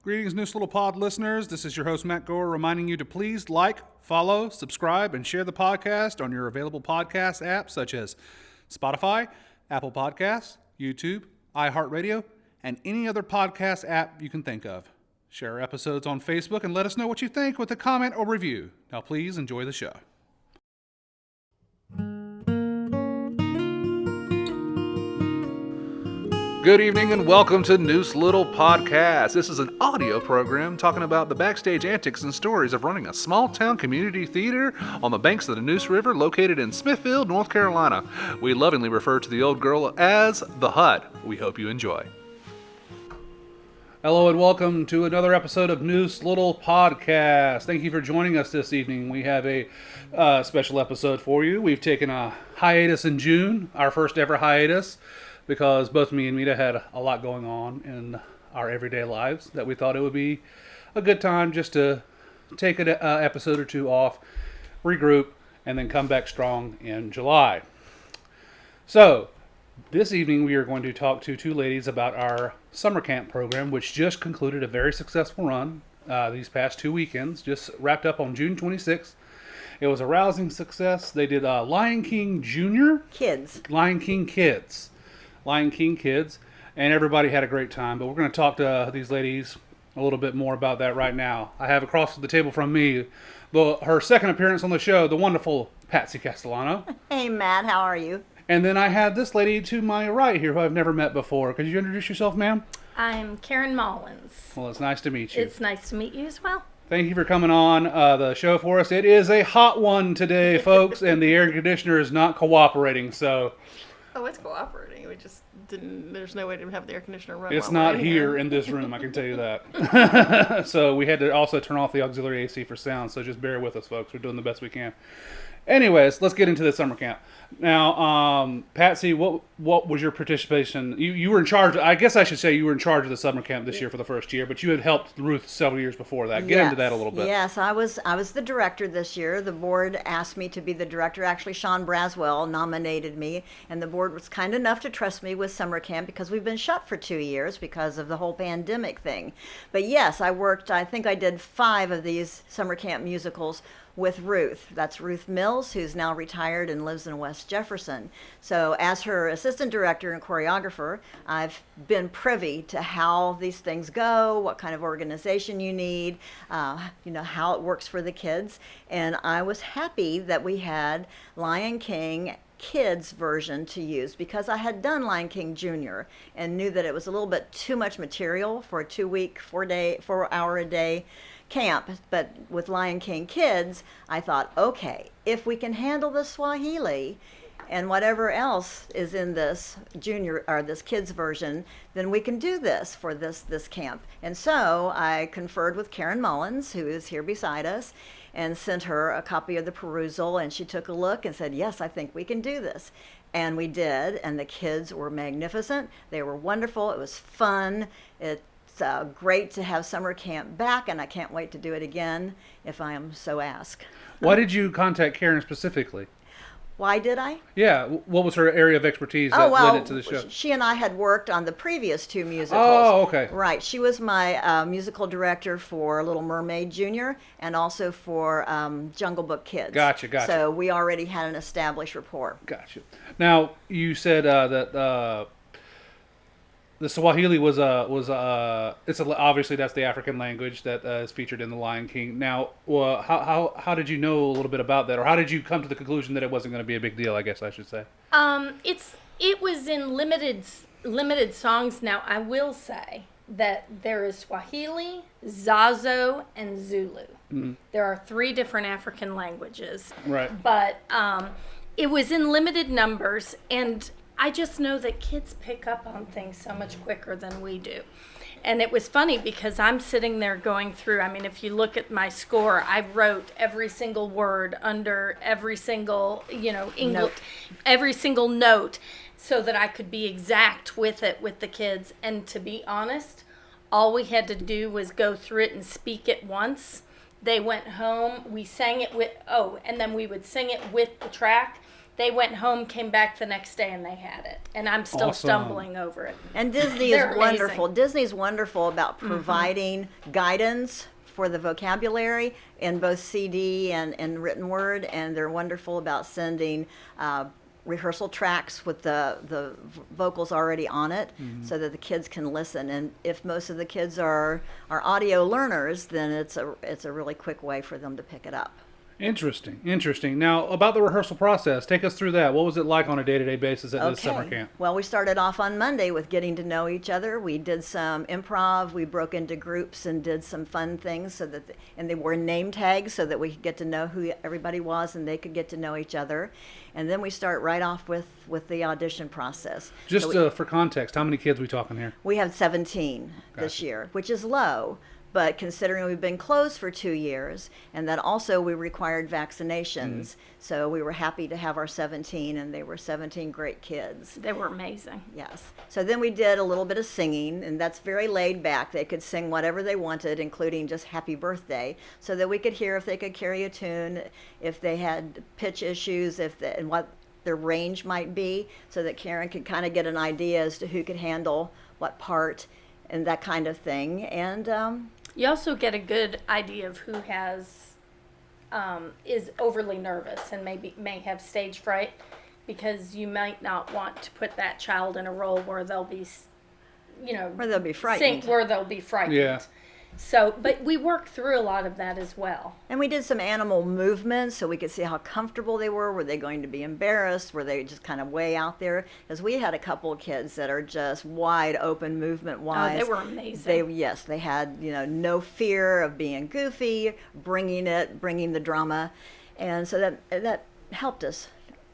Greetings, Neuse Little Pod listeners. This is your host, Matt Gore, reminding you to please like, follow, subscribe, and share the podcast on your available podcast apps such as Spotify, Apple Podcasts, YouTube, iHeartRadio, and any other podcast app you can think of. Share our episodes on Facebook and let us know what you think with a comment or review. Now, please enjoy the show. Good evening and welcome to Neuse Little Podcast. This is an audio program talking about the backstage antics and stories of running a small-town community theater on the banks of the Neuse River located in Smithfield, North Carolina. We lovingly refer to the old girl as the Hut. We hope you enjoy. Hello and welcome to another episode of Neuse Little Podcast. Thank you for joining us this evening. We have a special episode for you. We've taken a hiatus in June, our first ever hiatus, because both me and Mita had a lot going on in our everyday lives that we thought it would be a good time just to take an episode or two off, regroup, and then come back strong in July. So, this evening we are going to talk to two ladies about our summer camp program, which just concluded a very successful run these past 2 weekends, just wrapped up on June 26th. It was a rousing success. They did Lion King Junior. Lion King Kids, and everybody had a great time. But we're going to talk to these ladies a little bit more about that right now. I have across the table from me her second appearance on the show, the wonderful Patsy Castellano. Hey, Matt, how are you? And then I have this lady to my right here who I've never met before. Could you introduce yourself, ma'am? I'm Karen Mollins. Well, it's nice to meet you. It's nice to meet you as well. Thank you for coming on the show for us. It is a hot one today, folks, and the air conditioner is not cooperating, so... Oh, it's cooperating. We just didn't. There's no way to have the air conditioner run. It's not here in this room, I can tell you that. So we had to also turn off the auxiliary AC for sound, so just bear with us, folks. We're doing the best we can. Anyways, let's get into the summer camp. Now, Patsy, what was your participation? You were in charge. I guess I should say you were in charge of the summer camp this year for the first year, but you had helped Ruth several years before that. Get into that a little bit. Yes, I was the director this year. The board asked me to be the director. Actually, Sean Braswell nominated me, and the board was kind enough to trust me with summer camp because we've been shut for 2 years because of the whole pandemic thing. But yes, I think I did 5 of these summer camp musicals with Ruth. That's Ruth Mills, who's now retired and lives in West Jefferson. So as her assistant director and choreographer, I've been privy to how these things go, what kind of organization you need, how it works for the kids. And I was happy that we had Lion King Kids version to use because I had done Lion King Junior and knew that it was a little bit too much material for a 2-week, 4-hour a day camp. But with Lion King Kids, I thought, okay, if we can handle the Swahili and whatever else is in this junior or this kids version, then we can do this for this camp. And so I conferred with Karen Mollins, who is here beside us, and sent her a copy of the perusal, and she took a look and said, yes, I think we can do this. And we did, and the kids were magnificent. They were wonderful. It was fun. It's great to have summer camp back, and I can't wait to do it again if I am so asked. Why did you contact Karen specifically? Why did I? Yeah, what was her area of expertise that led it to the show? She and I had worked on the previous 2 musicals. Oh, okay. Right. She was my musical director for Little Mermaid Junior and also for Jungle Book Kids. Gotcha. So we already had an established rapport. Gotcha. Now, you said that the Swahili was obviously that's the African language that is featured in the Lion King. Now, how did you know a little bit about that, or how did you come to the conclusion that it wasn't going to be a big deal? I guess I should say. It was in limited songs. Now, I will say that there is Swahili, Zazo, and Zulu. Mm-hmm. There are 3 different African languages. Right. But it was in limited numbers, and I just know that kids pick up on things so much quicker than we do. And it was funny because I'm sitting there going through, I mean, if you look at my score, I wrote every single word under every single, every single note so that I could be exact with it with the kids. And to be honest, all we had to do was go through it and speak it once. They went home, we sang it and then we would sing it with the track. They went home, came back the next day, and they had it. And I'm still Awesome. stumbling over it. And Disney They're is wonderful. amazing. Disney's wonderful about providing guidance for the vocabulary in both CD and written word, and they're wonderful about sending rehearsal tracks with the vocals already on it, so that the kids can listen. And if most of the kids are audio learners, then it's a really quick way for them to pick it up. Interesting. Now, about the rehearsal process, take us through that. What was it like on a day-to-day basis at this summer camp? Well, we started off on Monday with getting to know each other. We did some improv. We broke into groups and did some fun things and they wore name tags so that we could get to know who everybody was and they could get to know each other. And then we start right off with the audition process. Just So for context, how many kids we talking here? we have 17 this Gotcha. year, which is low. But considering we've been closed for 2 years, and that also we required vaccinations, so we were happy to have our 17, and they were 17 great kids. They were amazing. Yes. So then we did a little bit of singing, and that's very laid back. They could sing whatever they wanted, including just happy birthday, so that we could hear if they could carry a tune, if they had pitch issues, and what their range might be, so that Karen could kind of get an idea as to who could handle what part and that kind of thing. And You also get a good idea of who is overly nervous and may have stage fright, because you might not want to put that child in a role where they'll be, where they'll be frightened. where they'll be frightened. Yeah. So, but we worked through a lot of that as well. And we did some animal movements so we could see how comfortable they were. Were they going to be embarrassed? Were they just kind of way out there? Because we had a couple of kids that are just wide open movement wise. Oh, they were amazing. They had, no fear of being goofy, bringing the drama. And so that helped us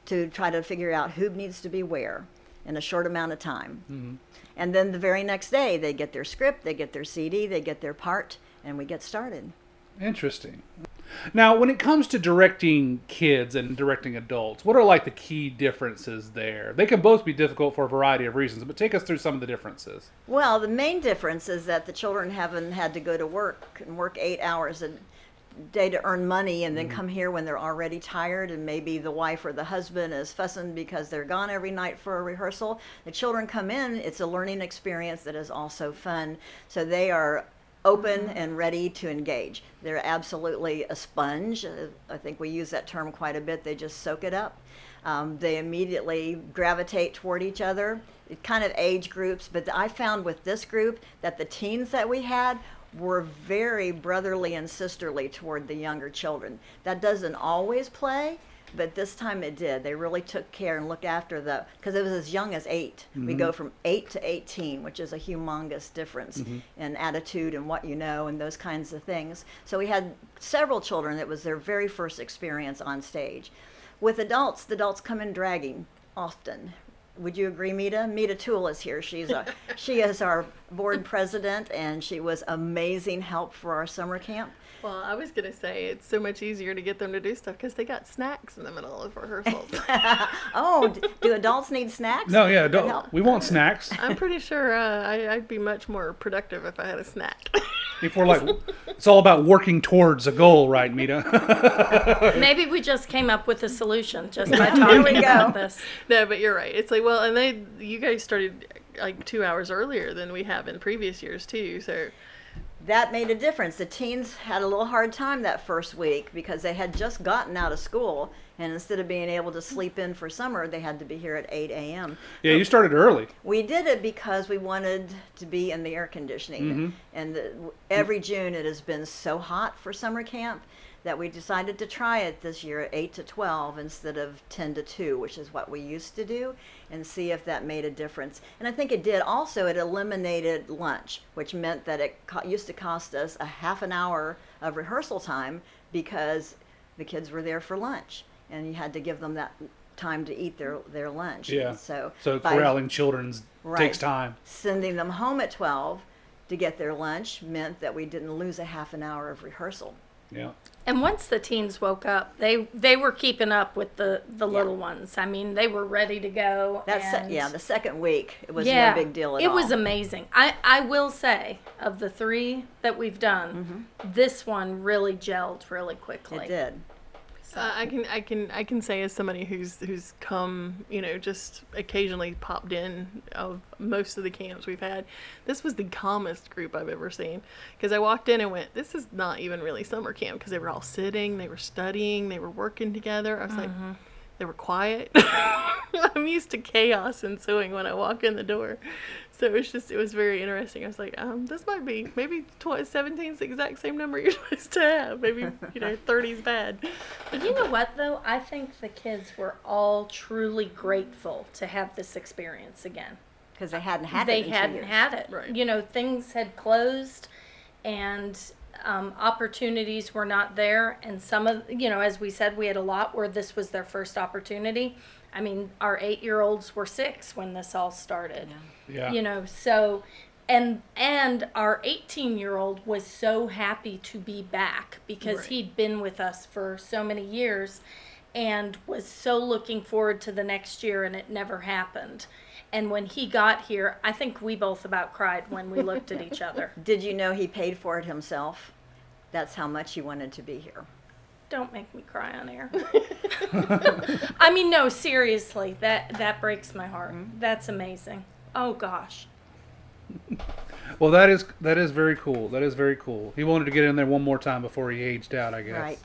to try to figure out who needs to be where in a short amount of time. Mm-hmm. And then the very next day, they get their script, they get their CD, they get their part, and we get started. Interesting. Now, when it comes to directing kids and directing adults, what are like the key differences there? They can both be difficult for a variety of reasons, but take us through some of the differences. Well, the main difference is that the children haven't had to go to work and work 8 hours a day to earn money and then come here when they're already tired, and maybe the wife or the husband is fussing because they're gone every night for a rehearsal. The children come in, it's a learning experience that is also fun. So they are open and ready to engage. They're absolutely a sponge. I think we use that term quite a bit. They just soak it up. They immediately gravitate toward each other. It kind of age groups, but I found with this group that the teens that we had were very brotherly and sisterly toward the younger children. That doesn't always play, but this time it did. They really took care and looked after because it was as young as 8. We go from 8 to 18, which is a humongous difference in attitude and what you know and those kinds of things. So we had several children that was their very first experience on stage. With adults, the adults come in dragging often. Would you agree, Mita? Mita Toole is here. She is our board president, and she was amazing help for our summer camp. Well, I was going to say it's so much easier to get them to do stuff because they got snacks in the middle of rehearsals. Oh, do adults need snacks? No, yeah, help. we want snacks. I'm pretty sure I'd be much more productive if I had a snack. If we're like, it's all about working towards a goal, right, Mita? Maybe we just came up with a solution just by talking about this. No, but you're right. It's like, well, and you guys started like 2 hours earlier than we have in previous years too, so. That made a difference. The teens had a little hard time that first week because they had just gotten out of school, and instead of being able to sleep in for summer, they had to be here at 8 a.m. Yeah, you started early. We did it because we wanted to be in the air conditioning. And every June it has been so hot for summer camp that we decided to try it this year at 8 to 12 instead of 10 to 2, which is what we used to do, and see if that made a difference. And I think it did. Also, it eliminated lunch, which meant that it used to cost us a half an hour of rehearsal time because the kids were there for lunch, and you had to give them that time to eat their lunch. Yeah. And so by corralling children takes time. sending them home at 12 to get their lunch meant that we didn't lose a half an hour of rehearsal. Yeah. And once the teens woke up, they were keeping up with the little ones. I mean, they were ready to go. The second week, it was no big deal at all. It was amazing. I will say, of the 3 that we've done, this one really gelled really quickly. It did. So. I can say as somebody who's come, just occasionally popped in of most of the camps we've had, this was the calmest group I've ever seen. Because I walked in and went, this is not even really summer camp, because they were all sitting, they were studying, they were working together. I was like, they were quiet. I'm used to chaos ensuing when I walk in the door. So it was very interesting. I was like, this might be, maybe 17 is the exact same number you're supposed to have. Maybe, 30 is bad. But you know what, though? I think the kids were all truly grateful to have this experience again. Because they hadn't had it They in 2 hadn't years. had it. Right. Things had closed, and opportunities were not there. And some of, as we said, we had a lot where this was their first opportunity. I mean, our 8-year-olds were 6 when this all started. Yeah. So, and our 18-year-old was so happy to be back because Right. he'd been with us for so many years and was so looking forward to the next year, and it never happened. And when he got here, I think we both about cried when we looked at each other. Did you know he paid for it himself? That's how much he wanted to be here. Don't make me cry on air. I mean, no, seriously, that breaks my heart. That's amazing. Oh gosh. Well, that is very cool. That is very cool. He wanted to get in there one more time before he aged out, I guess. Right.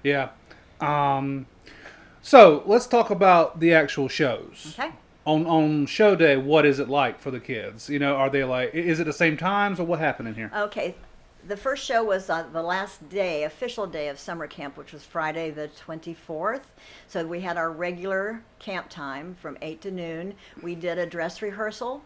Yeah. So let's talk about the actual shows. Okay. On show day, what is it like for the kids? Are they like? Is it the same times, or what happened in here? Okay. The first show was on the last day, official day of summer camp, which was Friday the 24th. So we had our regular camp time from 8 to noon. We did a dress rehearsal,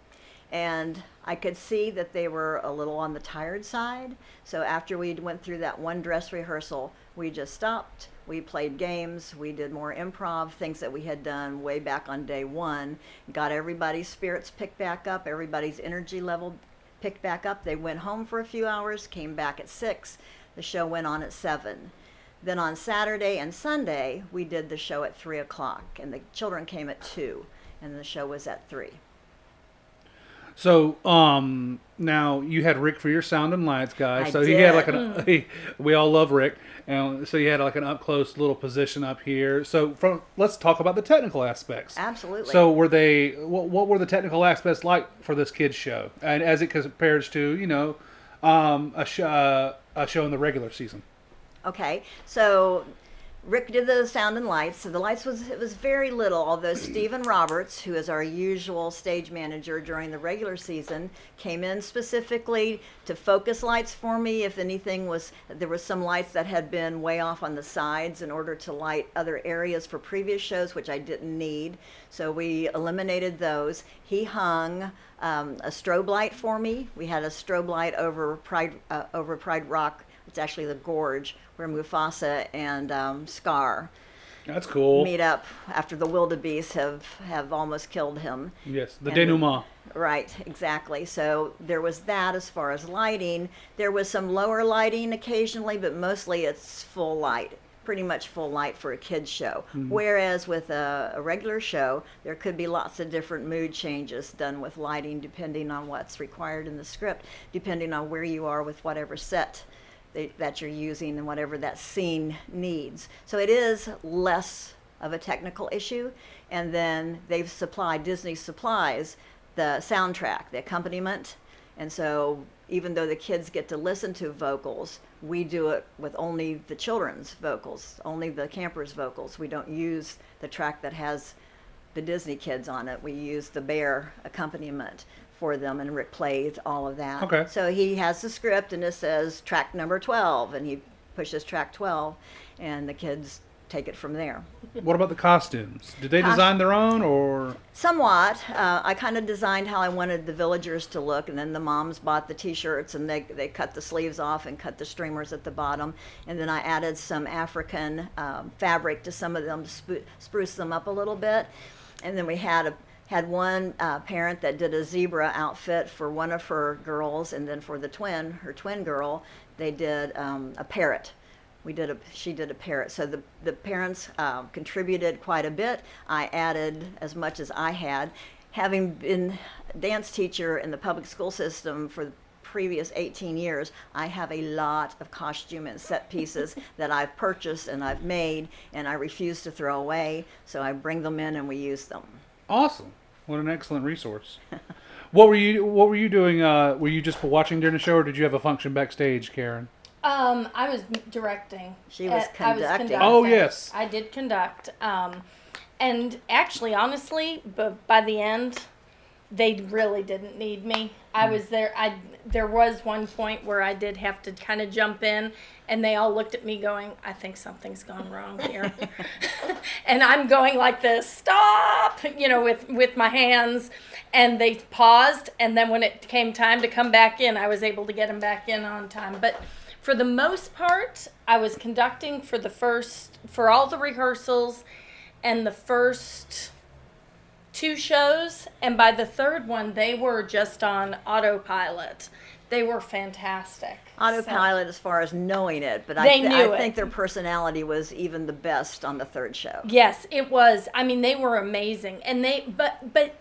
and I could see that they were a little on the tired side. So after we went through that one dress rehearsal, we just stopped. We played games. We did more improv, things that we had done way back on day one. Got everybody's spirits picked back up, everybody's energy level picked back up. They went home for a few hours, came back at 6. The show went on at 7. Then on Saturday and Sunday, we did the show at 3 o'clock, and the children came at 2, and the show was at 3. So, now you had Rick for your sound and lights guy. I So he had did. like we all love Rick, and so you had like an up close little position up here. So let's talk about the technical aspects. Absolutely. So what were the technical aspects like for this kids show, and as it compares to a show in the regular season? Okay, so Rick did the sound and lights. So the lights was very little, although Stephen Roberts, who is our usual stage manager during the regular season, came in specifically to focus lights for me. If anything there was some lights that had been way off on the sides in order to light other areas for previous shows, which I didn't need. So we eliminated those. He hung a strobe light for me. We had a strobe light over Pride Rock. It's actually the gorge where Mufasa and Scar That's cool. meet up after the wildebeest have almost killed him. Yes, the And denouement. Right, exactly. So there was that as far as lighting. There was some lower lighting occasionally, but mostly it's full light, pretty much full light for a kid's show. Whereas with a regular show, there could be lots of different mood changes done with lighting depending on what's required in the script, depending on where you are with whatever set that you're using and whatever that scene needs. So it is less of a technical issue. And then Disney supplies the soundtrack, the accompaniment. And so even though the kids get to listen to vocals, we do it with only the children's vocals, only the campers' vocals. We don't use the track that has the Disney kids on it. We use the Bear accompaniment for them, and Rick plays all of that. Okay. So he has the script, and it says track number 12, and he pushes track 12, and the kids take it from there. What about the costumes? Did they design their own, or? Somewhat. I kind of designed how I wanted the villagers to look, and then the moms bought the t-shirts, and they cut the sleeves off and cut the streamers at the bottom, and then I added some African fabric to some of them to spruce them up a little bit. And then we had one parent that did a zebra outfit for one of her girls, and then for her twin girl, they did a parrot. She did a parrot. So the parents contributed quite a bit. I added as much as I had. Having been a dance teacher in the public school system for previous 18 years, I have a lot of costume and set pieces that I've purchased and I've made, and I refuse to throw away. So I bring them in and we use them. Awesome. What an excellent resource. What were you doing? Were you just watching during the show, or did you have a function backstage, Karen? I was directing. She was I was conducting. conducting. Oh, yes. I did conduct. And actually, honestly, but by the end, they really didn't need me. I was there. There was one point where I did have to kind of jump in, and they all looked at me going, I think something's gone wrong here. And I'm going like this, stop, with my hands. And they paused, and then when it came time to come back in, I was able to get them back in on time. But for the most part, I was conducting for all the rehearsals and the first 2 shows, and by the third one, they were just on autopilot. They were fantastic. Autopilot as far as knowing it, but They knew I it. think their personality was even the best on the 3rd show. Yes, it was. I mean, they were amazing, and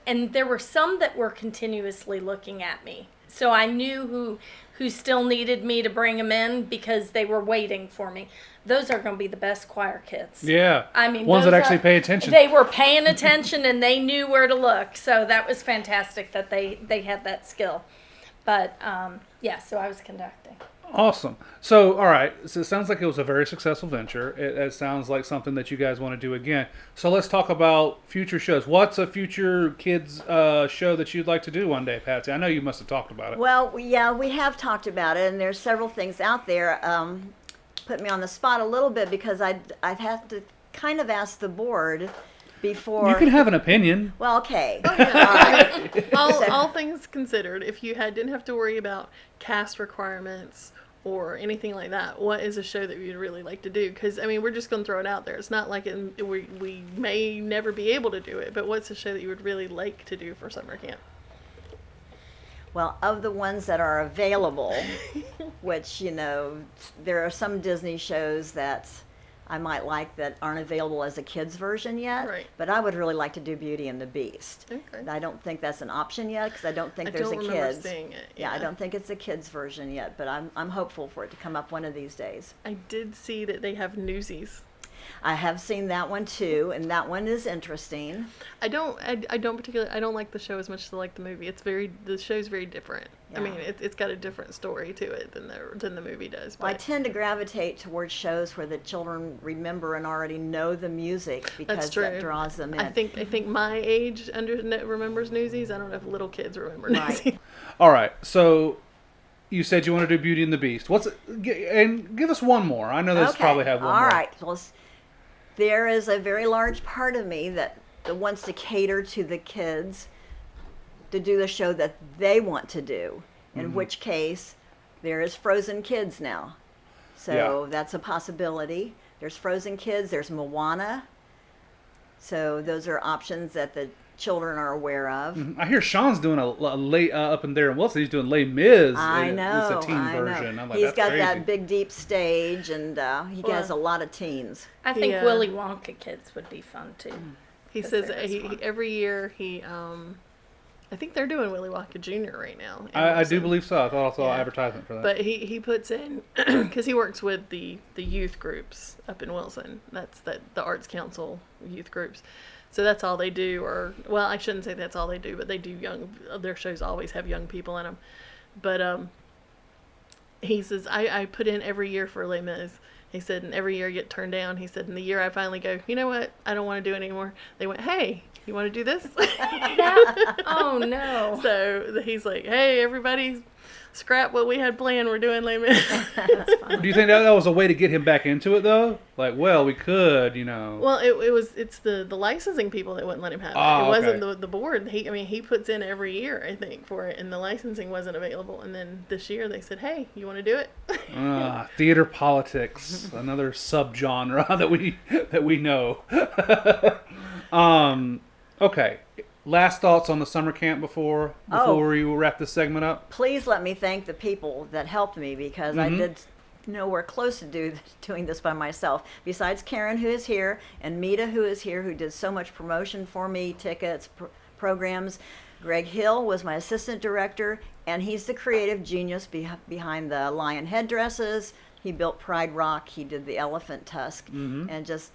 and there were some that were continuously looking at me, so I knew who still needed me to bring them in because they were waiting for me. Those are going to be the best choir kids. Yeah. I mean, ones that actually pay attention. They were paying attention and they knew where to look. So that was fantastic that they had that skill. But so I was conducting. Awesome. So, all right. So it sounds like it was a very successful venture. It sounds like something that you guys want to do again. So let's talk about future shows. What's a future kids show that you'd like to do one day, Patsy? I know you must have talked about it. Well, yeah, we have talked about it, and there's several things out there. Put me on the spot a little bit because I'd have to kind of ask the board before. You can have an opinion. Well, okay. Oh, yeah. all things considered, if you didn't have to worry about cast requirements or anything like that, what is a show that you'd really like to do? Because, I mean, we're just going to throw it out there. It's not like we may never be able to do it, but what's a show that you would really like to do for summer camp? Well, of the ones that are available, which, there are some Disney shows that I might like that aren't available as a kid's version yet. Right. But I would really like to do Beauty and the Beast. Okay. I don't think that's an option yet because I don't think I there's don't a remember kids. seeing it. Yeah, I don't think it's a kids version yet, but I'm hopeful for it to come up one of these days. I did see that they have Newsies. I have seen that one too, and that one is interesting. I don't like the show as much as I like the movie. The show's very different. I mean, Yeah. it's got a different story to it than the movie does. Well, I But tend to gravitate towards shows where the children remember and already know the music because that draws them in. I think my age remembers Newsies. I don't know if little kids remember Right. Newsies. All right. So you said you want to do Beauty and the Beast. And give us one more. I know this Okay. probably have one All more. right. Well, there is a very large part of me that wants to cater to the kids to do the show that they want to do, in which case there is Frozen Kids now. So that's a possibility. There's Frozen Kids, there's Moana. So those are options that the children are aware of. I hear Sean's doing a late up in there in Wilson. He's doing Les Mis. I know. It's a teen I version. know. I'm like, He's that's got crazy. that big deep stage, and he has a Well, lot of teens. I think Yeah. Willy Wonka kids would be fun too. He Because says there is one. every year I think they're doing Willy Wonka Jr. right now. in I do Wilson. believe so. I thought I saw Yeah. an advertisement for that. But he puts in because he works with the youth groups up in Wilson. That's the Arts Council youth groups. So that's all they do. Or well, I shouldn't say that's all they do, but they do their shows always have young people in them. But he says I put in every year for Les Mis. He said, and every year I get turned down. He said, and the year I finally go, you know what? I don't want to do it anymore. They went, hey, you want to do this? Oh no. So he's like, hey, everybody, scrap what we had planned. We're doing Les Mis. That's fun. Do you think that was a way to get him back into it, though? Like, well, we could, Well, it's the licensing people that wouldn't let him have it. Oh, It wasn't okay. the board. He puts in every year, I think, for it, and the licensing wasn't available. And then this year they said, hey, you want to do it? Theater politics, another subgenre that we know. Okay. Last thoughts on the summer camp before we wrap this segment up? Please let me thank the people that helped me because I did nowhere close to doing this by myself. Besides Karen, who is here, and Mita, who is here, who did so much promotion for me, tickets, programs. Greg Hill was my assistant director, And he's the creative genius behind the lion headdresses. He built Pride Rock. He did the elephant tusk, and just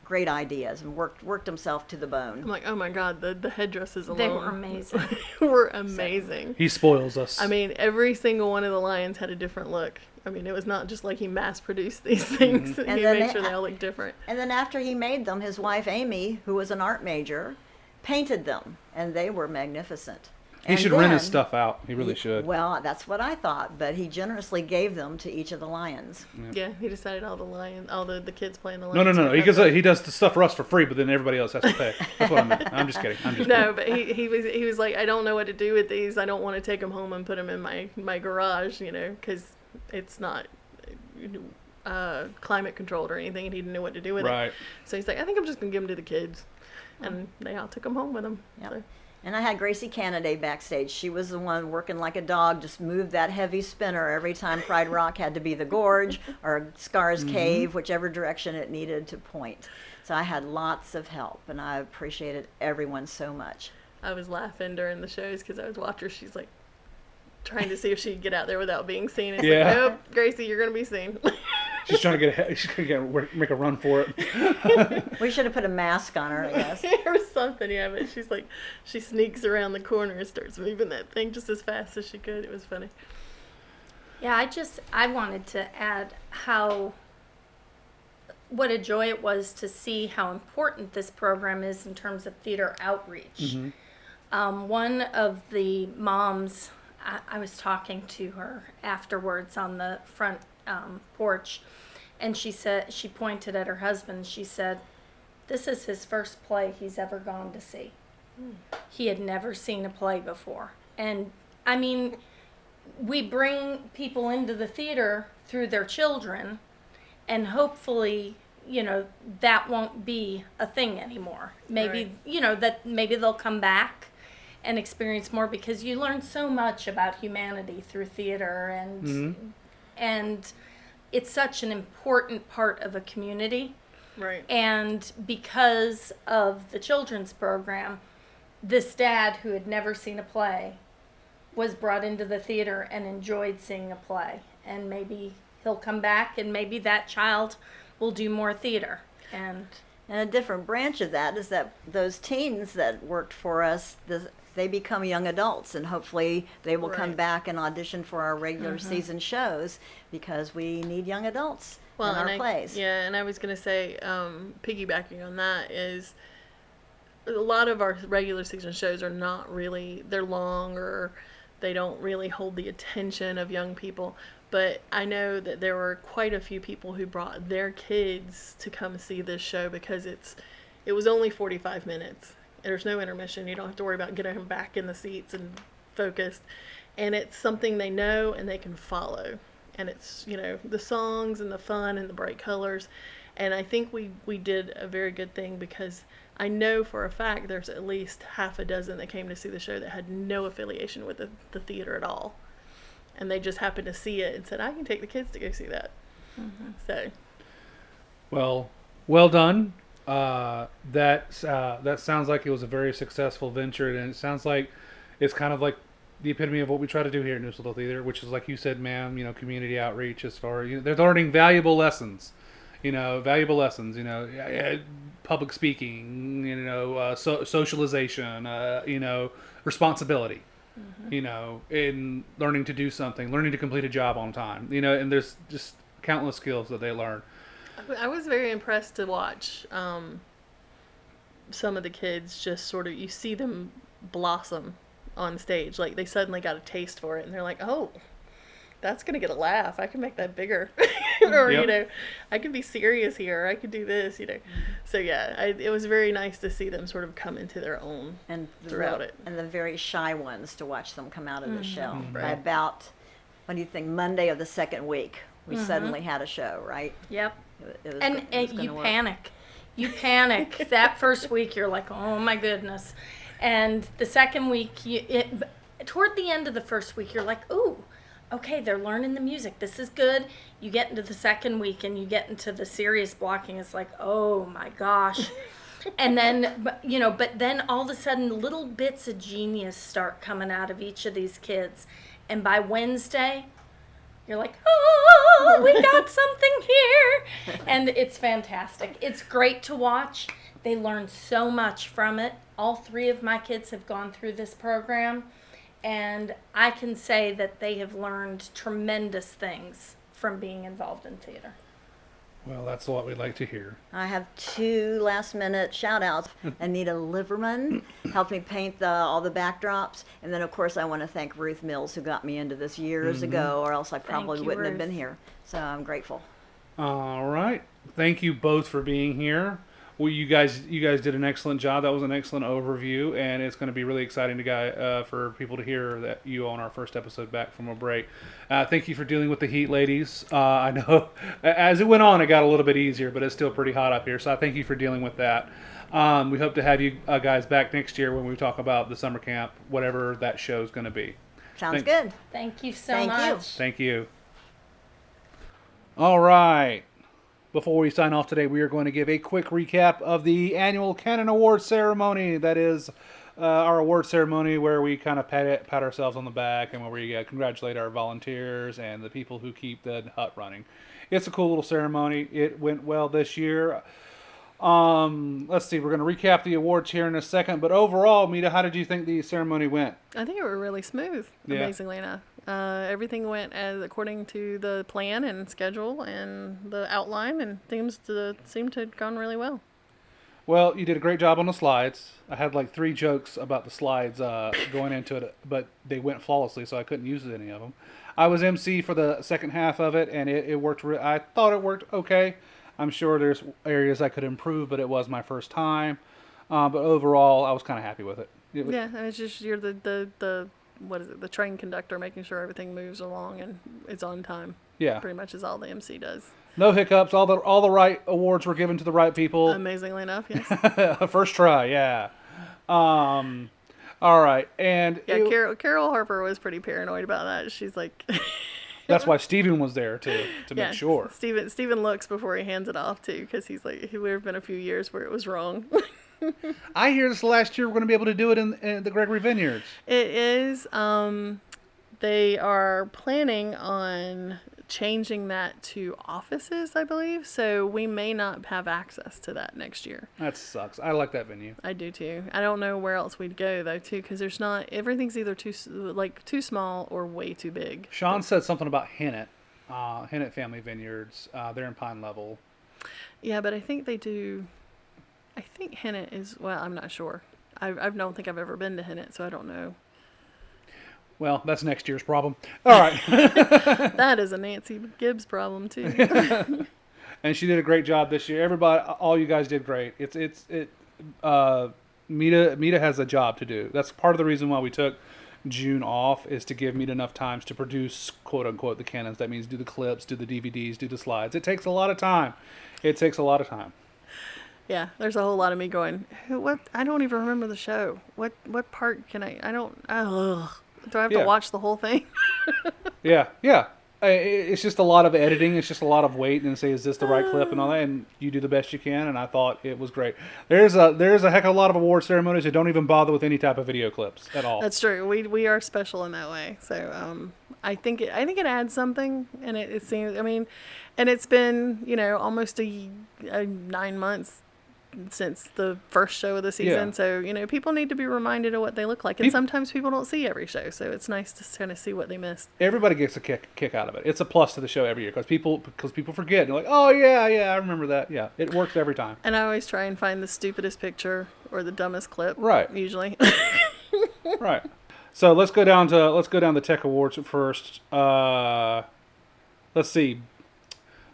great ideas, and worked himself to the bone. I'm like, oh my God, the headdresses alone. They were amazing. were amazing. He spoils us. I mean, every single one of the lions had a different look. I mean, it was not just like he mass-produced these things. And He then made sure they all looked different. And then after he made them, his wife Amy, who was an art major, painted them, and they were magnificent. He should rent his stuff out. He really should. Well, that's what I thought, but he generously gave them to each of the lions. Yeah, he decided all the kids playing the lions. No. He does the stuff for us for free, but then everybody else has to pay. That's what I mean. I'm just kidding. No, but he was like, I don't know what to do with these. I don't want to take them home and put them in my garage, because it's not climate controlled or anything, and he didn't know what to do with it. So he's like, I think I'm just gonna give them to the kids, and they all took them home with them. Yep. So. And I had Gracie Canaday backstage. She was the one working like a dog, just moved that heavy spinner every time Pride Rock had to be the gorge or Scar's Cave, whichever direction it needed to point. So I had lots of help, and I appreciated everyone so much. I was laughing during the shows because I was watching her. She's like trying to see if she could get out there without being seen. It's like, nope, Gracie, you're going to be seen. She's trying to make a run for it. We should have put a mask on her, I guess. Or something, yeah, but she's like, she sneaks around the corner and starts moving that thing just as fast as she could. It was funny. Yeah, I wanted to add what a joy it was to see how important this program is in terms of theater outreach. One of the moms, I was talking to her afterwards on the front porch, and she pointed at her husband. She said, this is his first play he's ever gone to see. He had never seen a play before. And I mean, we bring people into the theater through their children, and hopefully, that won't be a thing anymore. Maybe, that maybe they'll come back and experience more, because you learn so much about humanity through theater, and it's such an important part of a community. Right. And because of the children's program, this dad who had never seen a play was brought into the theater and enjoyed seeing a play. And maybe he'll come back, and maybe that child will do more theater. And a different branch of that is that those teens that worked for us, they become young adults, and hopefully they will come back and audition for our regular season shows, because we need young adults in our plays. Yeah, and I was going to say, piggybacking on that, is a lot of our regular season shows are not really, they're long, or they don't really hold the attention of young people. But I know that there were quite a few people who brought their kids to come see this show, because it was only 45 minutes. There's no intermission. You don't have to worry about getting them back in the seats and focused. And it's something they know and they can follow. And it's, the songs and the fun and the bright colors. And I think we did a very good thing, because I know for a fact there's at least half a dozen that came to see the show that had no affiliation with the theater at all. And they just happened to see it and said, I can take the kids to go see that. So. Well done. That sounds like it was a very successful venture, and it sounds like it's kind of like the epitome of what we try to do here at Neuse Little Theater, which is, like you said, ma'am, community outreach, as far as, they're learning valuable lessons, public speaking, socialization, responsibility, in learning to do something, learning to complete a job on time, and there's just countless skills that they learn. I was very impressed to watch some of the kids just sort of, you see them blossom on stage. Like, they suddenly got a taste for it, and they're like, oh, that's going to get a laugh. I can make that bigger. Or, I can be serious here. I could do this, So, yeah, it was very nice to see them sort of come into their own throughout it. And the very shy ones, to watch them come out of the shell. Right. By about, what do you think, Monday of the second week, we suddenly had a show, right? Yep. It was And you work. panic. You panic. That first week, you're like, oh my goodness. And the second week, toward the end of the first week, you're like, ooh, okay, they're learning the music. This is good. You get into the second week, and you get into the serious blocking. It's like, oh my gosh. And then, but then all of a sudden, little bits of genius start coming out of each of these kids. And by Wednesday, you're like, oh, we got something here. And it's fantastic. It's great to watch. They learn so much from it. All 3 of my kids have gone through this program. And I can say that they have learned tremendous things from being involved in theater. Well, that's what we like to hear. I have 2 last-minute shout-outs. Anita Liverman helped me paint all the backdrops. And then, of course, I want to thank Ruth Mills, who got me into this years ago, or else I probably you, wouldn't have Ruth. been here. So I'm grateful. All right. Thank you both for being here. Well, you guys did an excellent job. That was an excellent overview, and it's going to be really exciting for people to hear that you on our first episode back from a break. Thank you for dealing with the heat, ladies. I know as it went on, it got a little bit easier, but it's still pretty hot up here. So I thank you for dealing with that. We hope to have you guys back next year when we talk about the summer camp, whatever that show's going to be. Sounds good. Thank you so Thank you. much. Thank you. All right. Before we sign off today, we are going to give a quick recap of the annual Canon Awards ceremony. That is our award ceremony where we kind of pat ourselves on the back and where we congratulate our volunteers and the people who keep the hut running. It's a cool little ceremony. It went well this year. Let's see. We're going to recap the awards here in a second. But overall, Mita, how did you think the ceremony went? I think it were really smooth, Yeah. amazingly enough. Everything went as according to the plan and schedule and the outline, and things seemed to have gone really well. Well, you did a great job on the slides. I had like 3 jokes about the slides going into it, but they went flawlessly, so I couldn't use any of them. I was MC for the second half of it, and it worked. I thought it worked okay. I'm sure there's areas I could improve, but it was my first time. But overall, I was kind of happy with it. Yeah, it's just you're the what is it? The train conductor, making sure everything moves along and it's on time. Yeah. Pretty much is all the MC does. No hiccups. All the right awards were given to the right people. Amazingly enough, yes. First try, yeah. All right, and Yeah, Carol Harper was pretty paranoid about that. She's like, that's why Steven was there to yeah, make sure. Steven looks before he hands it off too, because he's like, there have been a few years where it was wrong. I hear this last year we're going to be able to do it in the Gregory Vineyards. It is. They are planning on changing that to offices, I believe. So we may not have access to that next year. That sucks. I like that venue. I do too. I don't know where else we'd go though too, because there's not everything's either too small or way too big. Sean said something about Hennett Family Vineyards. They're in Pine Level. Yeah, but I think they do. I think Hennett is. Well, I'm not sure. I don't think I've ever been to Hennett, so I don't know. Well, that's next year's problem. All right. That is a Nancy Gibbs problem too. And she did a great job this year. Everybody, all you guys did great. Mita has a job to do. That's part of the reason why we took June off, is to give Mita enough times to produce, quote unquote, the canons. That means do the clips, do the DVDs, do the slides. It takes a lot of time. Yeah, there's a whole lot of me going, what? I don't even remember the show. What part can I don't, ugh. Do I have to watch the whole thing? Yeah. It's just a lot of editing. It's just a lot of waiting and say, is this the right clip and all that? And you do the best you can, and I thought it was great. There's a heck of a lot of award ceremonies that don't even bother with any type of video clips at all. That's true. We are special in that way. So I think it adds something, and it seems. I mean, and it's been almost a 9 months since the first show of the season. Yeah. So people need to be reminded of what they look like, and sometimes people don't see every show, so it's nice to kind of see what they missed. Everybody gets a kick out of it. It's a plus to the show every year because people forget. They're like, oh yeah, I remember that. Yeah, it works every time. And I always try and find the stupidest picture or the dumbest clip. Right. Usually. Right. So let's go down the Tech Awards first. Let's see.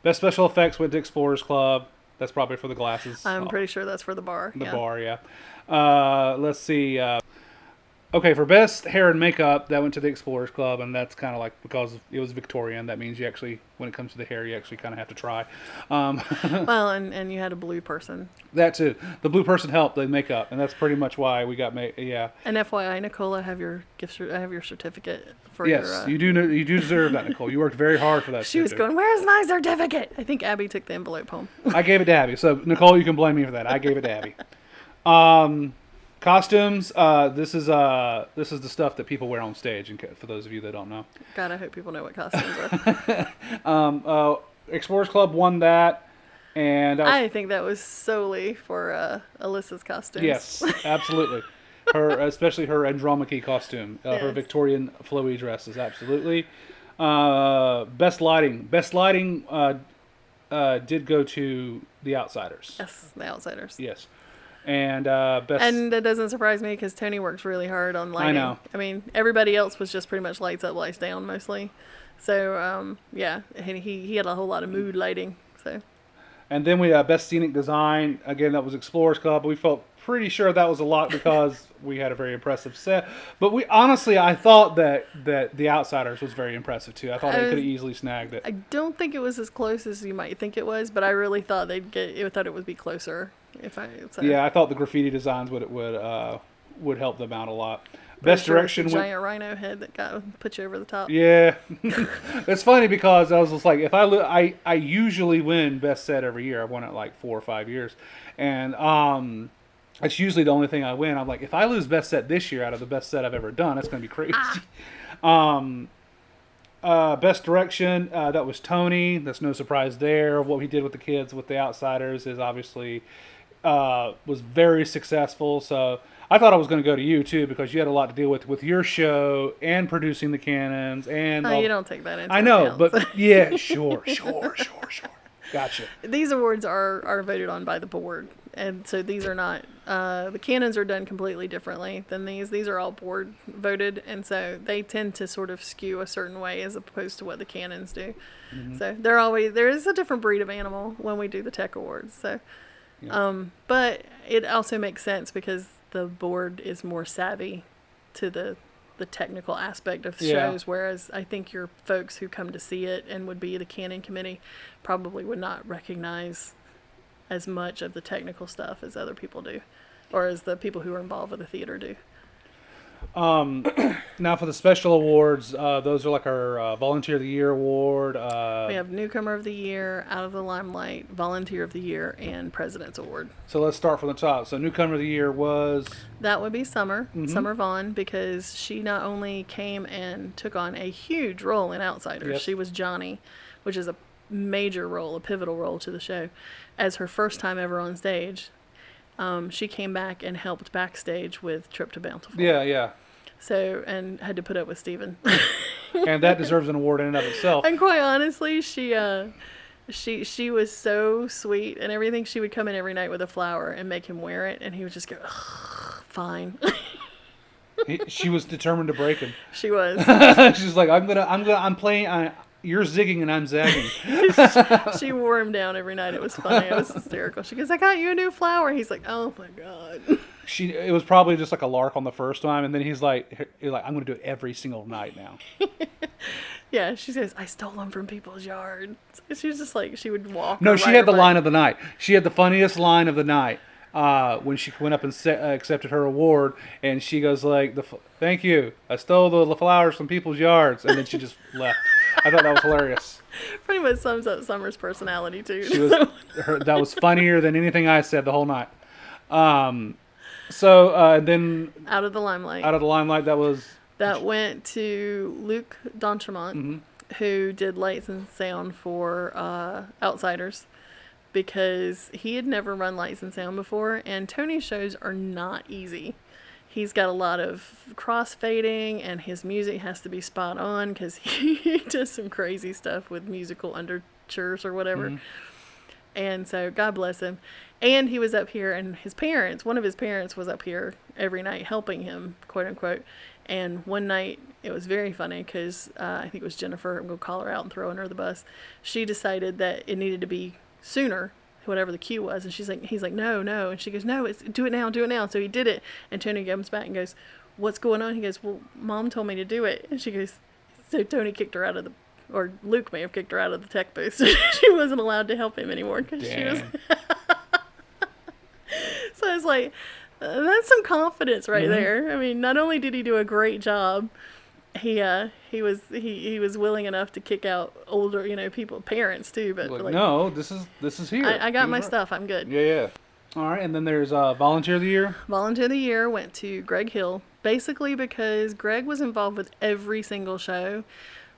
Best special effects went to Explorers Club. That's probably for the glasses. I'm pretty sure that's for the bar. The bar, yeah. Let's see. Okay, for best hair and makeup, that went to the Explorers Club, and that's kind of like because it was Victorian. That means you actually, when it comes to the hair, you actually kind of have to try. Well, and you had a blue person. That too. The blue person helped the makeup, and that's pretty much why we got yeah. And FYI, Nicole, I have your certificate for yes, your. you do deserve that, Nicole. You worked very hard for that. She was going, "Where's my certificate?" I think Abby took the envelope home. I gave it to Abby. So Nicole, you can blame me for that. I gave it to Abby. Costumes. This is the stuff that people wear on stage. And for those of you that don't know, God, I hope people know what costumes are. Explorers Club won that, and I think that was solely for Alyssa's costumes. yes, absolutely. Especially her Andromache costume, her Yes. Victorian flowy dresses, absolutely. Best lighting. Best lighting did go to The Outsiders. Yes, the Outsiders. Yes. And best. And that doesn't surprise me because Tony works really hard on lighting. I know. I mean, everybody else was just pretty much lights up, lights down mostly. So, yeah, he had a whole lot of mood lighting. So. And then we best scenic design. Again, that was Explorers Club. We felt pretty sure that was a lot because we had a very impressive set. But I thought that The Outsiders was very impressive too. I thought they could have easily snagged it. I don't think it was as close as you might think it was, but I really thought thought it would be closer. Yeah, I thought the graffiti designs would help them out a lot. Best direction It's a went. giant rhino head that put you over the top. Yeah, it's funny because I was just like, if I usually win best set every year. I've won it like 4 or 5 years, and it's usually the only thing I win. I'm like, if I lose best set this year out of the best set I've ever done, that's going to be crazy. Best direction, that was Tony. That's no surprise there. What he did with the kids with The Outsiders is obviously was very successful. So I thought I was going to go to you too because you had a lot to deal with your show and producing the cannons and. You don't take that into I know, account. but yeah, sure. Gotcha. These awards are voted on by the board, and so these are not. The cannons are done completely differently than these. These are all board voted, and so they tend to sort of skew a certain way as opposed to what the cannons do. Mm-hmm. So there is a different breed of animal when we do the tech awards. So, Yeah. but it also makes sense because the board is more savvy to the technical aspect of Yeah. shows, whereas I think your folks who come to see it and would be the canon committee probably would not recognize as much of the technical stuff as other people do, or as the people who are involved with the theater do. Now for the special awards, those are like our Volunteer of the Year award. We have Newcomer of the Year, Out of the Limelight, Volunteer of the Year, and President's Award. So let's start from the top. So Newcomer of the Year was. That would be Summer Vaughn, because she not only came and took on a huge role in Outsiders, Yes. she was Johnny, which is a major role, a pivotal role to the show. As her first time ever on stage, she came back and helped backstage with Trip to Bountiful. Yeah. So, and had to put up with Steven. And that deserves an award in and of itself. And quite honestly, she was so sweet and everything. She would come in every night with a flower and make him wear it, and he would just go, "Ugh, fine." She was determined to break him. She was. She's like, I'm playing. You're zigging and I'm zagging. She wore him down every night. It was funny. It was hysterical. She goes, "I got you a new flower." He's like, "Oh my God." It was probably just like a lark on the first time, and then he's like, I'm going to do it every single night now. Yeah, she says, "I stole them from people's yards." She was just like, she would walk. No, or she ride had her the bike. line of the night. She had the funniest line of the night when she went up and accepted her award, and she goes like, "Thank you. I stole the flowers from people's yards," and then she just left. I thought that was hilarious. Pretty much sums up Summer's personality too. That was funnier than anything I said the whole night. So then Out of the Limelight. Out of the Limelight, That went to Luke D'Entremont, who did lights and sound for Outsiders, because he had never run lights and sound before, and Tony's shows are not easy. He's got a lot of crossfading, and his music has to be spot on because he does some crazy stuff with musical undertures or whatever. And so, God bless him. And he was up here, and one of his parents was up here every night helping him, quote unquote. And one night, it was very funny because I think it was Jennifer, I'm going to call her out and throw her under the bus. She decided that it needed to be sooner, whatever the cue was. And he's like, no. And she goes, "No, do it now. So he did it. And Tony comes back and goes, "What's going on?" He goes, "Well, Mom told me to do it." And she goes, so Tony kicked her out of or Luke may have kicked her out of the tech booth. So she wasn't allowed to help him anymore because she was. So I was like, that's some confidence right there. I mean, not only did he do a great job, he was willing enough to kick out older, parents too. But no, this is here. I got He my was right. stuff. I'm good. Yeah. All right, and then there's Volunteer of the Year. Volunteer of the Year went to Greg Hill, basically because Greg was involved with every single show,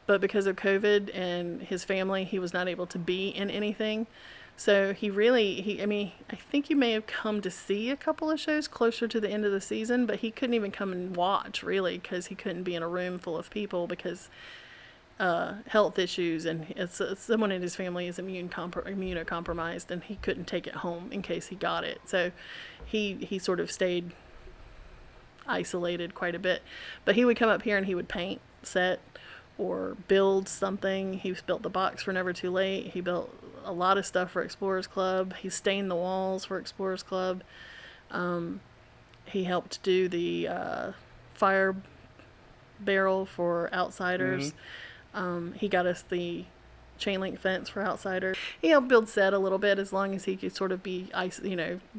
but because of COVID and his family, he was not able to be in anything. So I mean, I think he may have come to see a couple of shows closer to the end of the season, but he couldn't even come and watch, really, because he couldn't be in a room full of people because health issues, and someone in his family is immunocompromised, and he couldn't take it home in case he got it. So he sort of stayed isolated quite a bit. But he would come up here and he would paint, set, or build something. He built the box for Never Too Late. He built a lot of stuff for Explorers Club. He stained the walls for Explorers Club. He helped do the fire barrel for Outsiders. He got us the chain link fence for Outsiders. He helped build set a little bit, as long as he could sort of be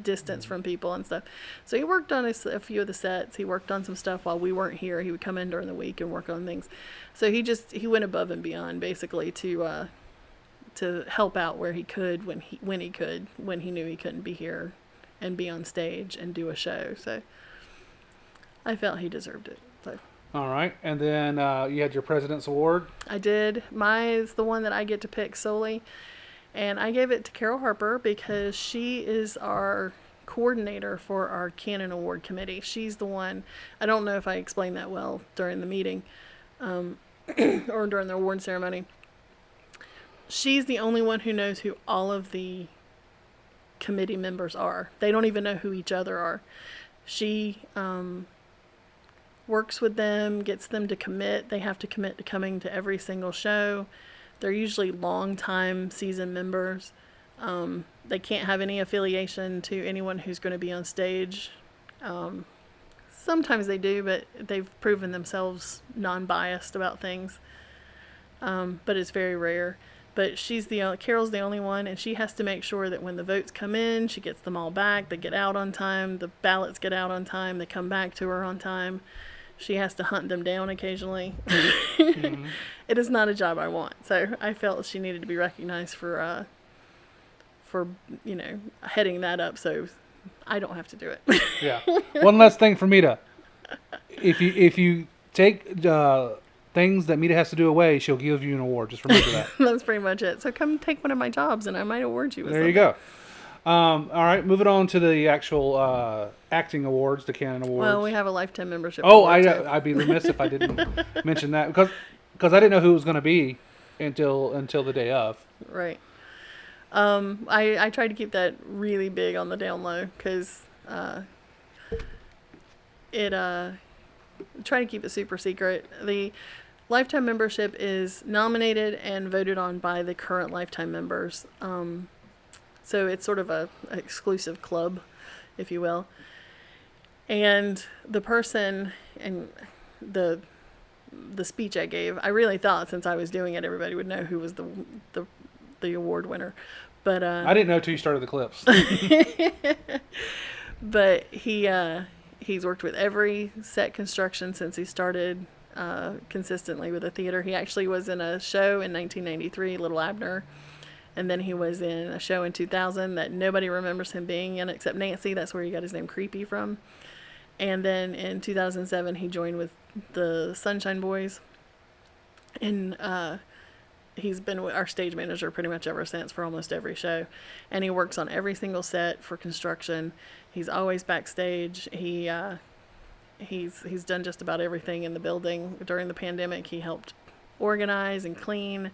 distance from people and stuff. So he worked on a few of the sets. He worked on some stuff while we weren't here. He would come in during the week and work on things. So he went above and beyond, basically, to help out where he could, when he knew he couldn't be here and be on stage and do a show. So I felt he deserved it. So. All right, and then you had your President's Award. I did. Mine is the one that I get to pick solely, and I gave it to Carol Harper because she is our coordinator for our Canon Award Committee. She's the one. I don't know if I explained that well during the meeting or during the award ceremony. She's the only one who knows who all of the committee members are. They don't even know who each other are. She works with them, gets them to commit. They have to commit to coming to every single show. They're usually long-time season members. They can't have any affiliation to anyone who's going to be on stage. Sometimes they do, but they've proven themselves non-biased about things. But it's very rare. But Carol's the only one, and she has to make sure that when the votes come in, she gets them all back. They get out on time. The ballots get out on time. They come back to her on time. She has to hunt them down occasionally. Mm-hmm. It is not a job I want. So I felt she needed to be recognized for heading that up, so I don't have to do it. Yeah. One last thing for Mita. If you take things that Mita has to do away, she'll give you an award. Just remember that. That's pretty much it. So come take one of my jobs, and I might award you with There something. you go. All right, moving on to the actual acting awards, the Canon Awards. Well, we have a lifetime membership. Oh, award, too. I'd be remiss if I didn't mention that because I didn't know who it was going to be until the day of. Right. I tried to keep that really big on the down low because try to keep it super secret. The lifetime membership is nominated and voted on by the current lifetime members. So it's sort of an exclusive club, if you will. And the person and the speech I gave, I really thought since I was doing it, everybody would know who was the award winner. But I didn't know till you started the clips. But he's worked with every set construction since he started consistently with the theater. He actually was in a show in 1993, Little Abner. And then he was in a show in 2000 that nobody remembers him being in except Nancy. That's where he got his name Creepy from. And then in 2007, he joined with the Sunshine Boys. And he's been our stage manager pretty much ever since for almost every show. And he works on every single set for construction. He's always backstage. He's done just about everything in the building. During the pandemic, he helped organize and clean.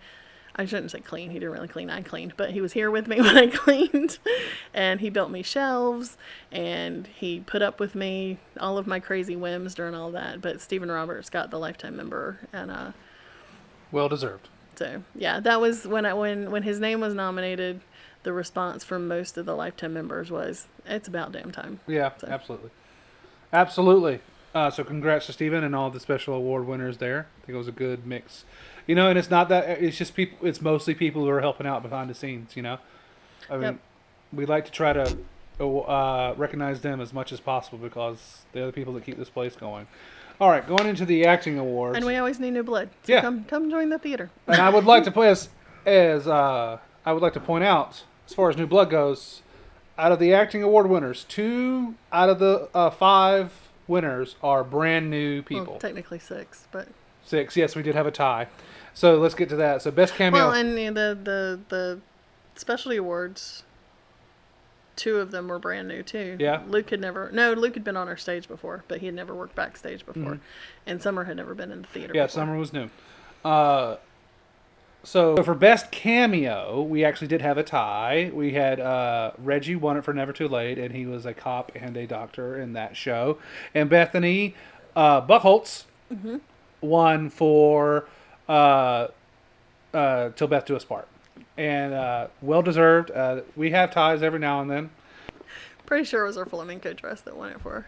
I shouldn't say clean. He didn't really clean. I cleaned. But he was here with me when I cleaned. And he built me shelves. And he put up with me, all of my crazy whims during all that. But Stephen Roberts got the lifetime member. And well deserved. So, yeah, that was when his name was nominated, the response from most of the lifetime members was, it's about damn time. Yeah, so. Absolutely. Absolutely. So congrats to Stephen and all the special award winners there. I think it was a good mix. And it's not that, it's just people, it's mostly people who are helping out behind the scenes, I mean, Yep. We like to try to recognize them as much as possible because they're the people that keep this place going. All right, going into the acting awards. And we always need new blood. So yeah. Come join the theater. And I would like to play I would like to point out, as far as new blood goes, out of the acting award winners, 2 out of the 5 winners are brand new people. Well, technically 6, but 6, yes, we did have a tie. So let's get to that. So best cameo. well, and the specialty awards, 2 of them were brand new too. Yeah. Luke had been on our stage before, but he had never worked backstage before, and Summer had never been in the theater. Yeah, before. Summer was new. So for best cameo, we actually did have a tie. We had Reggie won it for Never Too Late, and he was a cop and a doctor in that show. And Bethany Buchholz won for Till Beth Do Us Part. And well deserved. We have ties every now and then. Pretty sure it was our flamenco dress that won it for her.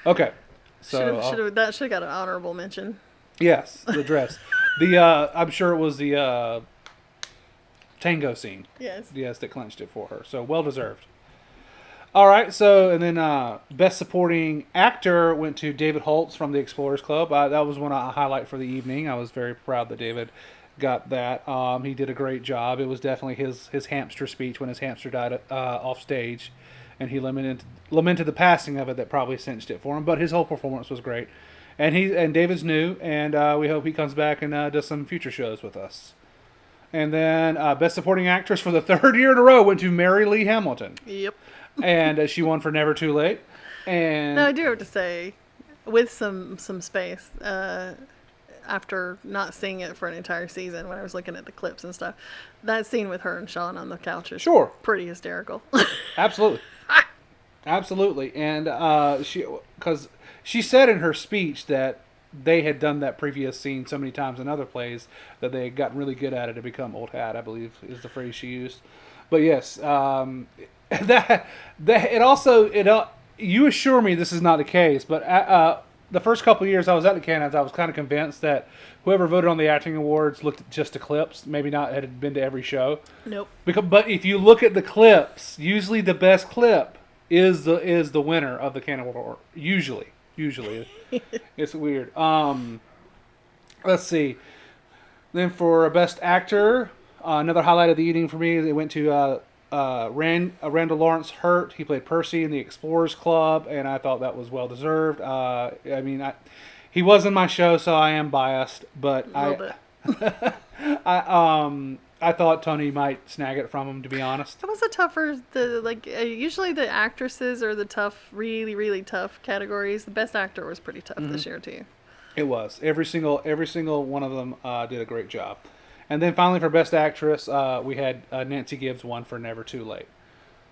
Okay. So That should have got an honorable mention. yes, the dress. I'm sure it was the tango scene. Yes. Yes, that clinched it for her. So well deserved. All right. So and then best supporting actor went to David Holtz from the Explorers Club. That was one I highlight for the evening. I was very proud that David got that. He did a great job. It was definitely his hamster speech when his hamster died off stage, and he lamented the passing of it that probably cinched it for him. But his whole performance was great. And David's new, and we hope he comes back and does some future shows with us. And then Best Supporting Actress for the 3rd year in a row went to Mary Lee Hamilton. Yep. And she won for Never Too Late. And Now I do have to say, with some space, after not seeing it for an entire season, when I was looking at the clips and stuff, that scene with her and Sean on the couch is Sure. pretty hysterical. Absolutely. Absolutely. And because she said in her speech that they had done that previous scene so many times in other plays that they had gotten really good at it to become old hat, I believe is the phrase she used. But yes, you assure me this is not the case, but the first couple of years I was at the Cannons, I was kind of convinced that whoever voted on the acting awards looked at just the clips, maybe not had been to every show. Nope. But if you look at the clips, usually the best clip is the winner of the Cannon Award. Usually. It's weird. Let's see. Then for best actor, another highlight of the evening for me, they went to Randall Lawrence Hurt. He played Percy in the Explorers Club, and I thought that was well deserved. He was in my show, so I am biased, but A little bit. I thought Tony might snag it from him, to be honest. That was a tougher. Usually the actresses are the tough, really, really tough categories. The best actor was pretty tough this year too. It was. Every single one of them did a great job. And then finally for best actress, we had Nancy Gibbs won for Never Too Late.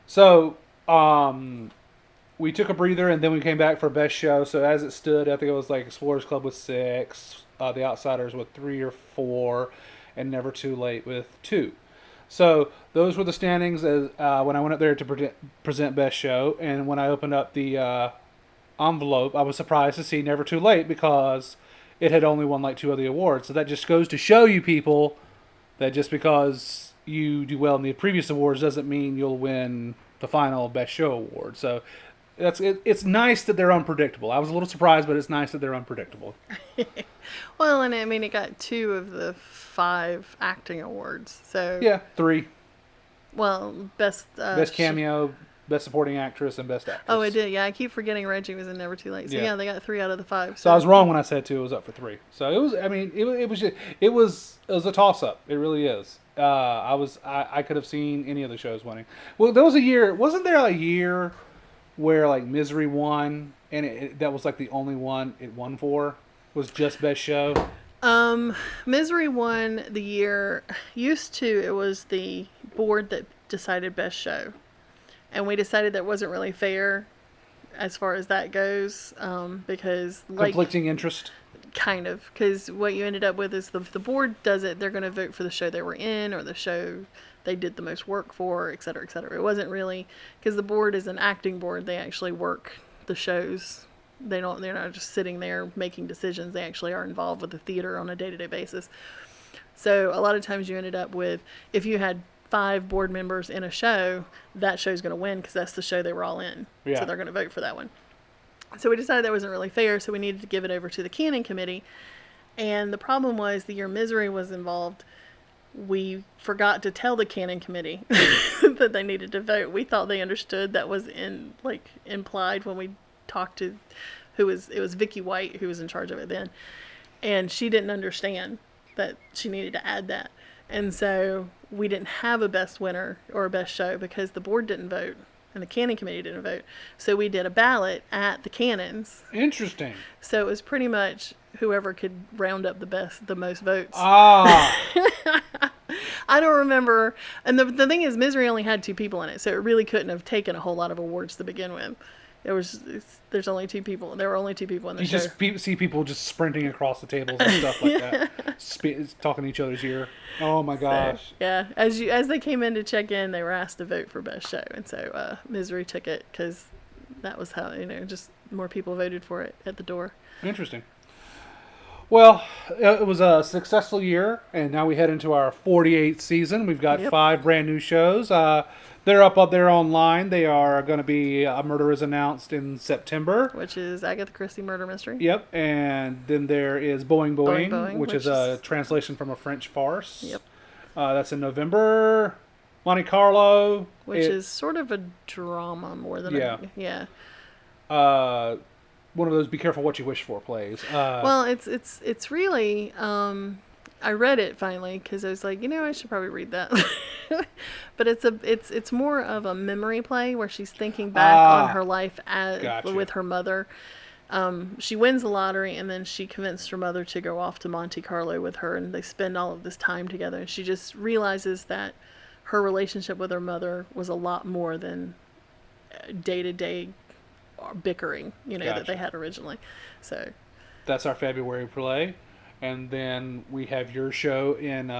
So we took a breather and then we came back for best show. So as it stood, I think it was like Explorers Club with 6, The Outsiders with 3 or 4. And Never Too Late with 2. So those were the standings as when I went up there to present Best Show. And when I opened up the envelope, I was surprised to see Never Too Late because it had only won like 2 other awards. So that just goes to show you people that just because you do well in the previous awards doesn't mean you'll win the final Best Show award. So it's nice that they're unpredictable. I was a little surprised, but it's nice that they're unpredictable. Well, and I mean, it got 2 of the 5 acting awards. So Yeah, 3. Well, best Cameo, Best Supporting Actress, and Best Actress. Oh, it did. Yeah, I keep forgetting Reggie was in Never Too Late. So yeah, they got 3 out of the 5. So I was wrong when I said 2. It was up for 3. So it was. I mean, it was a toss up. It really is. I could have seen any of the shows winning. Well, there was a year. Wasn't there a year where like Misery won, and that was like the only one it won for was just Best Show? Misery won the year. Used to, it was the board that decided Best Show, and we decided that wasn't really fair as far as that goes, because Conflicting interest. Kind of, because what you ended up with is the board does it. They're going to vote for the show they were in or the show they did the most work for, et cetera, et cetera. It wasn't really, because the board is an acting board. They actually work the shows. They're not just sitting there making decisions. They actually are involved with the theater on a day-to-day basis. So a lot of times you ended up with, if you had 5 board members in a show, that show's going to win because that's the show they were all in. Yeah. So they're going to vote for that one. So we decided that wasn't really fair, so we needed to give it over to the Canon Committee. And the problem was the year Misery was involved, we forgot to tell the canon committee that they needed to vote. We thought they understood. That was implied when we talked to it was Vicky White who was in charge of it then, and she didn't understand that she needed to add that, and so we didn't have a best winner or a best show because the board didn't vote and the canon committee didn't vote. So we did a ballot at the canons. Interesting. So it was pretty much whoever could round up the most votes. Ah. I don't remember. And the thing is, Misery only had 2 people in it, so it really couldn't have taken a whole lot of awards to begin with. There's only 2 people. There were only 2 people in the show. You just see people just sprinting across the tables and stuff like that, talking to each other's ear. Oh my gosh. So, yeah, as they came in to check in, they were asked to vote for best show, and so Misery took it because that was how just more people voted for it at the door. Interesting. Well, it was a successful year, and now we head into our 48th season. We've got 5 brand new shows. They're up there online. They are going to be A Murder is Announced in September. Which is Agatha Christie Murder Mystery. Yep, and then there is Boing Boing, which is a translation from a French farce. Yep. That's in November. Monte Carlo. Which is sort of a drama more than yeah. One of those be careful what you wish for plays. Well, it's really I read it finally because I was like, I should probably read that. But it's more of a memory play where she's thinking back on her life with her mother. She wins the lottery and then she convinced her mother to go off to Monte Carlo with her, and they spend all of this time together. And she just realizes that her relationship with her mother was a lot more than day-to-day bickering, that they had originally. So that's our February play, and then we have your show in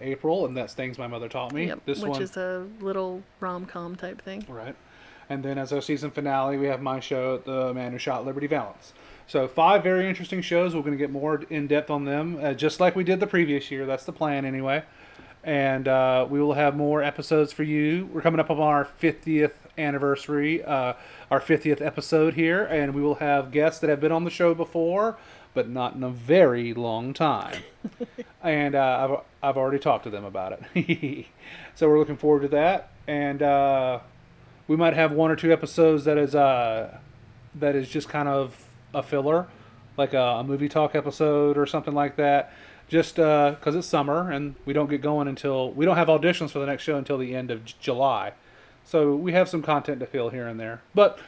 April, and that's Things My Mother Taught Me. Yep, which is a little rom-com type thing. Right. And then as our season finale, we have my show, The Man Who Shot Liberty Valance. So 5 very interesting shows. We're going to get more in depth on them, just like we did the previous year. That's the plan anyway. And we will have more episodes for you. We're coming up on our 50th anniversary, our 50th episode here, and we will have guests that have been on the show before, but not in a very long time. And I've already talked to them about it. So we're looking forward to that. And we might have 1 or 2 episodes that is just kind of a filler, like a movie talk episode or something like that. Just because it's summer and we don't get going we don't have auditions for the next show until the end of July. So we have some content to fill here and there. But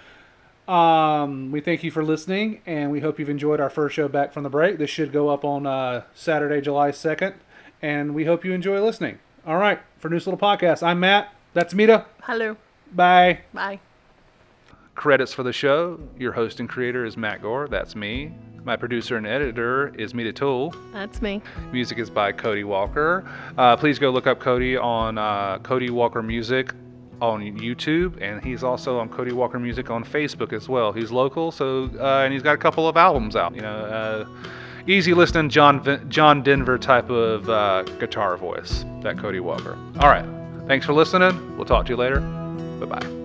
we thank you for listening, and we hope you've enjoyed our first show back from the break. This should go up on Saturday, July 2nd, and we hope you enjoy listening. All right, for Neuse Little Podcast, I'm Matt. That's Mita. Hello. Bye. Bye. Credits for the show. Your host and creator is Matt Gore. That's me. My producer and editor is Mita Toole. That's me. Music is by Cody Walker. Please go look up Cody on Cody Walker Music on YouTube, and he's also on Cody Walker Music on Facebook as well. He's local, so and he's got a couple of albums out. Easy listening, John Denver type of guitar voice. That Cody Walker. All right. Thanks for listening. We'll talk to you later. Bye-bye.